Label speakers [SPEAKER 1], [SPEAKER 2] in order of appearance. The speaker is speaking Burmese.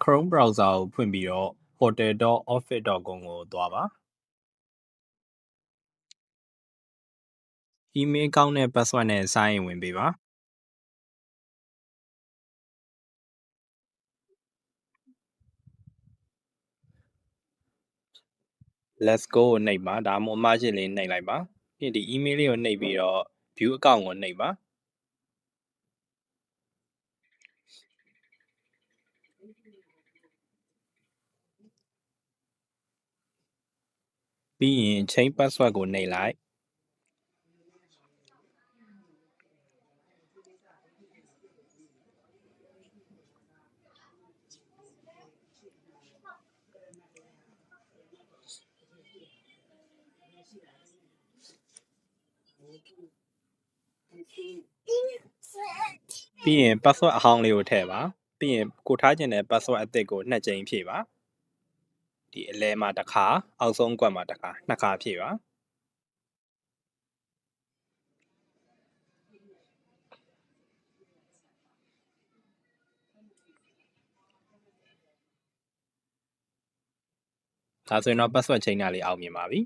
[SPEAKER 1] Chrome browser ကိုဖွင့်ပြီးတော့ hotel.office.com ကိုသွားပါ email account နဲ့ password နဲ့ sign in ဝင်ပေးပါ let's go ကိုနှိပ်ပါဒါမှမဟုတ်အမှားရှင်းလေးနှိပ်လိုက်ပါပြီးဒီ email လေးကိုနှိပ်ပြီးတော့ view account ကိုနှိပ်ပါပြီးရင် change password ကိုနှိပ်လိုက်ပြီးရင် password အဟောင်းလေးကိုထည့်ပါပြီးရင်ကိုထားခြင်းတဲ့ password အသစ်ကို2ကြိမ်ဖြည့်ပါဒီအလဲမှာတစ်ခါအောက်ဆုံးကွက်မှာတစ်ခါ2ခါဖြည့်ပါဒါဆိုရင်တော့ password change တာလေးအောင်မြင်ပါပြီ